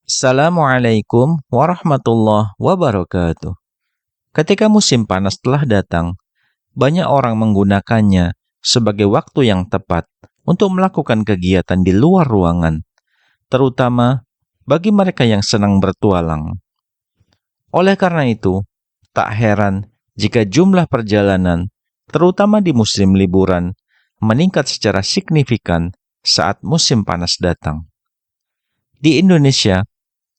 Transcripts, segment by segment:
Assalamualaikum warahmatullahi wabarakatuh. Ketika musim panas telah datang, banyak orang menggunakannya sebagai waktu yang tepat untuk melakukan kegiatan di luar ruangan, terutama bagi mereka yang senang bertualang. Oleh karena itu, tak heran jika jumlah perjalanan, terutama di musim liburan, meningkat secara signifikan saat musim panas datang. Di Indonesia,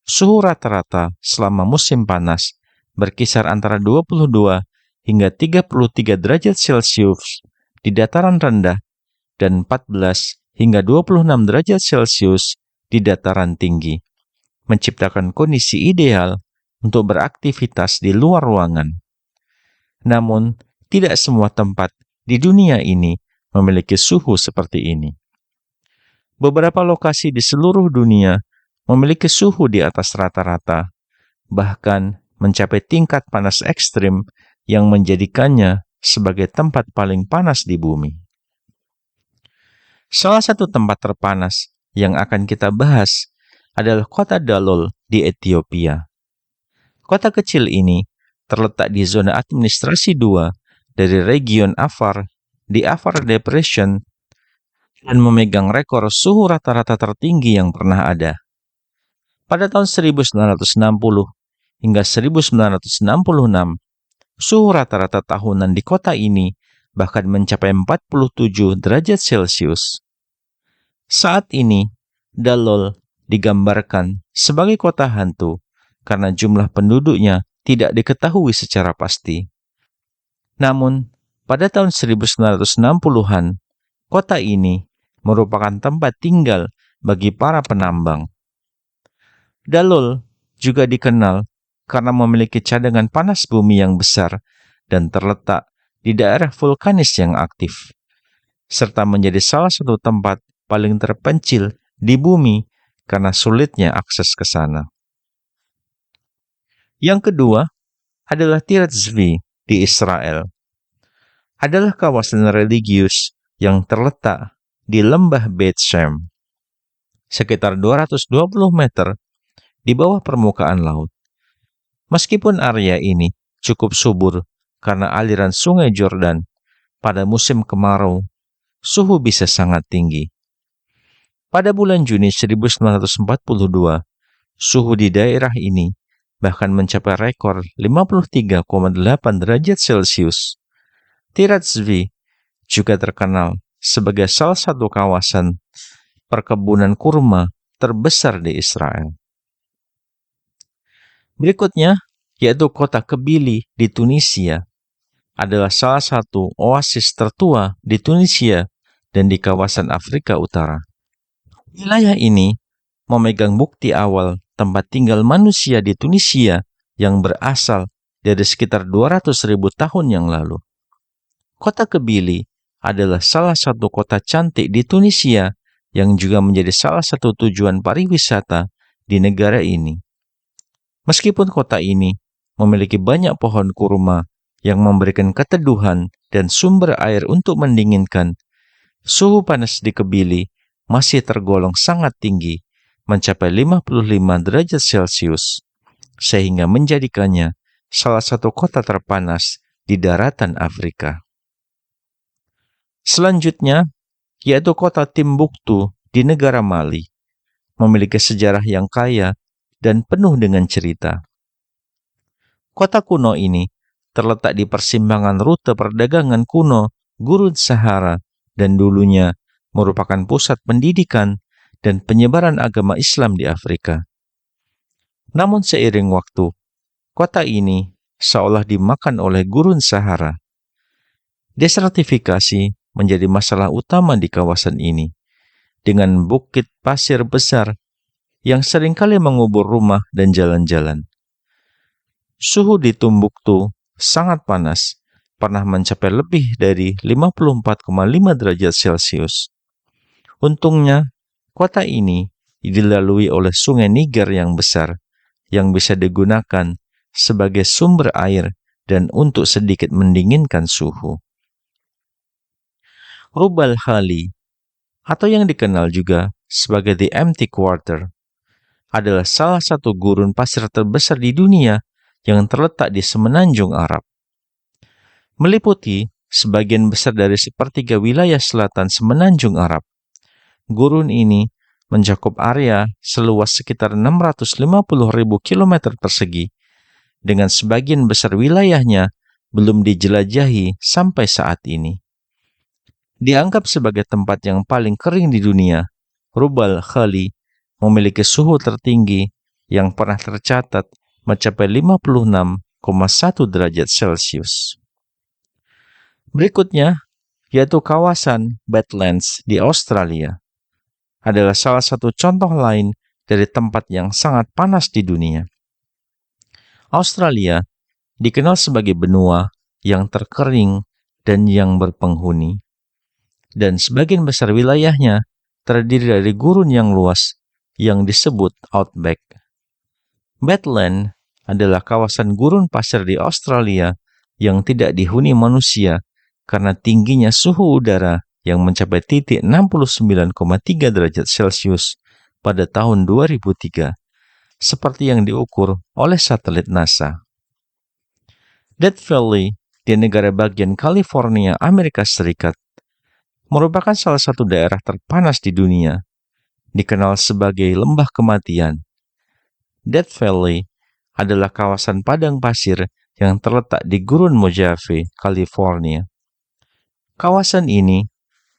suhu rata-rata selama musim panas berkisar antara 22 hingga 33 derajat Celcius di dataran rendah dan 14 hingga 26 derajat Celcius di dataran tinggi, menciptakan kondisi ideal untuk beraktivitas di luar ruangan. Namun, tidak semua tempat di dunia ini memiliki suhu seperti ini. Beberapa lokasi di seluruh dunia memiliki suhu di atas rata-rata, bahkan mencapai tingkat panas ekstrim yang menjadikannya sebagai tempat paling panas di bumi. Salah satu tempat terpanas yang akan kita bahas adalah kota Dalol di Ethiopia. Kota kecil ini terletak di zona administrasi 2 dari region Afar di Afar Depression dan memegang rekor suhu rata-rata tertinggi yang pernah ada. Pada tahun 1960 hingga 1966, suhu rata-rata tahunan di kota ini bahkan mencapai 47 derajat Celcius. Saat ini, Dalol digambarkan sebagai kota hantu karena jumlah penduduknya tidak diketahui secara pasti. Namun, pada tahun 1960-an, kota ini merupakan tempat tinggal bagi para penambang. Dalol juga dikenal karena memiliki cadangan panas bumi yang besar dan terletak di daerah vulkanis yang aktif, serta menjadi salah satu tempat paling terpencil di bumi karena sulitnya akses ke sana. Yang kedua adalah Tirat Zvi di Israel. Adalah kawasan religius yang terletak di lembah Beit Shem, sekitar 220 meter di bawah permukaan laut. Meskipun area ini cukup subur karena aliran sungai Jordan, pada musim kemarau, suhu bisa sangat tinggi. Pada bulan Juni 1942, suhu di daerah ini bahkan mencapai rekor 53,8 derajat Celcius. Tirat Zvi juga terkenal sebagai salah satu kawasan perkebunan kurma terbesar di Israel. Berikutnya, yaitu kota Kebili di Tunisia, adalah salah satu oasis tertua di Tunisia dan di kawasan Afrika Utara. Wilayah ini memegang bukti awal tempat tinggal manusia di Tunisia yang berasal dari sekitar 200.000 tahun yang lalu. Kota Kebili adalah salah satu kota cantik di Tunisia yang juga menjadi salah satu tujuan pariwisata di negara ini. Meskipun kota ini memiliki banyak pohon kurma yang memberikan keteduhan dan sumber air untuk mendinginkan, suhu panas di Kebili masih tergolong sangat tinggi, mencapai 55 derajat Celcius, sehingga menjadikannya salah satu kota terpanas di daratan Afrika. Selanjutnya, yaitu kota Timbuktu di negara Mali, memiliki sejarah yang kaya dan penuh dengan cerita. Kota kuno ini terletak di persimpangan rute perdagangan kuno Gurun Sahara dan dulunya merupakan pusat pendidikan dan penyebaran agama Islam di Afrika. Namun seiring waktu, kota ini seolah dimakan oleh Gurun Sahara. Desertifikasi menjadi masalah utama di kawasan ini, dengan bukit pasir besar yang seringkali mengubur rumah dan jalan-jalan. Suhu di Timbuktu sangat panas, pernah mencapai lebih dari 54,5 derajat Celcius. Untungnya, kota ini dilalui oleh sungai Niger yang besar, yang bisa digunakan sebagai sumber air dan untuk sedikit mendinginkan suhu. Rub al Khali, atau yang dikenal juga sebagai The Empty Quarter, adalah salah satu gurun pasir terbesar di dunia yang terletak di semenanjung Arab. Meliputi sebagian besar dari sepertiga wilayah selatan semenanjung Arab. Gurun ini mencakup area seluas sekitar 650.000 km persegi, dengan sebagian besar wilayahnya belum dijelajahi sampai saat ini. Dianggap sebagai tempat yang paling kering di dunia, Rub' Khali memiliki suhu tertinggi yang pernah tercatat mencapai 56,1 derajat Celcius. Berikutnya, yaitu kawasan Badlands di Australia, adalah salah satu contoh lain dari tempat yang sangat panas di dunia. Australia dikenal sebagai benua yang terkering dan yang berpenghuni, dan sebagian besar wilayahnya terdiri dari gurun yang luas yang disebut outback. Badland adalah kawasan gurun pasir di Australia yang tidak dihuni manusia karena tingginya suhu udara yang mencapai titik 69,3 derajat Celcius pada tahun 2003, seperti yang diukur oleh satelit NASA. Death Valley di negara bagian California, Amerika Serikat, merupakan salah satu daerah terpanas di dunia, dikenal sebagai lembah kematian. Death Valley adalah kawasan padang pasir yang terletak di Gurun Mojave, California. Kawasan ini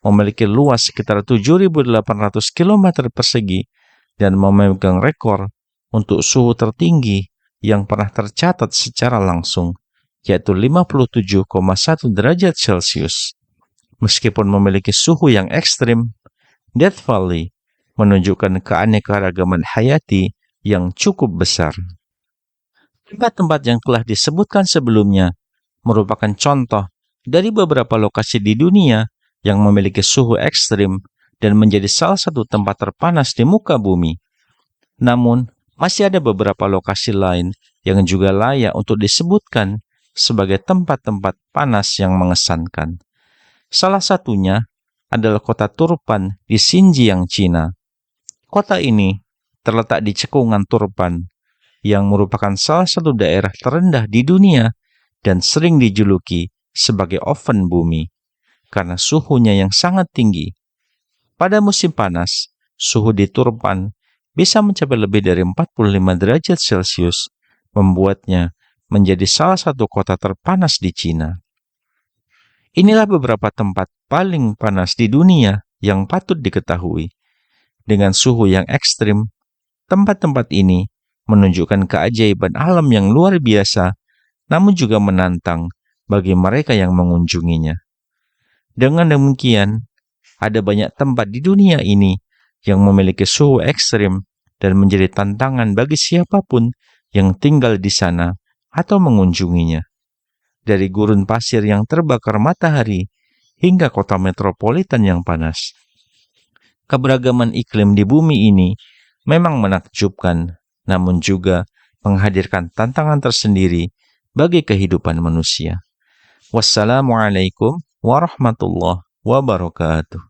memiliki luas sekitar 7.800 km persegi dan memegang rekor untuk suhu tertinggi yang pernah tercatat secara langsung, yaitu 57,1 derajat Celcius. Meskipun memiliki suhu yang ekstrim, Death Valley menunjukkan keanekaragaman hayati yang cukup besar. Tempat-tempat yang telah disebutkan sebelumnya merupakan contoh dari beberapa lokasi di dunia yang memiliki suhu ekstrim dan menjadi salah satu tempat terpanas di muka bumi. Namun, masih ada beberapa lokasi lain yang juga layak untuk disebutkan sebagai tempat-tempat panas yang mengesankan. Salah satunya adalah kota Turpan di Xinjiang, Cina. Kota ini terletak di cekungan Turpan, yang merupakan salah satu daerah terendah di dunia dan sering dijuluki sebagai oven bumi karena suhunya yang sangat tinggi. Pada musim panas, suhu di Turpan bisa mencapai lebih dari 45 derajat Celcius, membuatnya menjadi salah satu kota terpanas di Cina. Inilah beberapa tempat paling panas di dunia yang patut diketahui. Dengan suhu yang ekstrim, tempat-tempat ini menunjukkan keajaiban alam yang luar biasa, namun juga menantang bagi mereka yang mengunjunginya. Dengan demikian, ada banyak tempat di dunia ini yang memiliki suhu ekstrim dan menjadi tantangan bagi siapapun yang tinggal di sana atau mengunjunginya. Dari gurun pasir yang terbakar matahari hingga kota metropolitan yang panas. Keberagaman iklim di bumi ini memang menakjubkan, namun juga menghadirkan tantangan tersendiri bagi kehidupan manusia. Wassalamualaikum warahmatullahi wabarakatuh.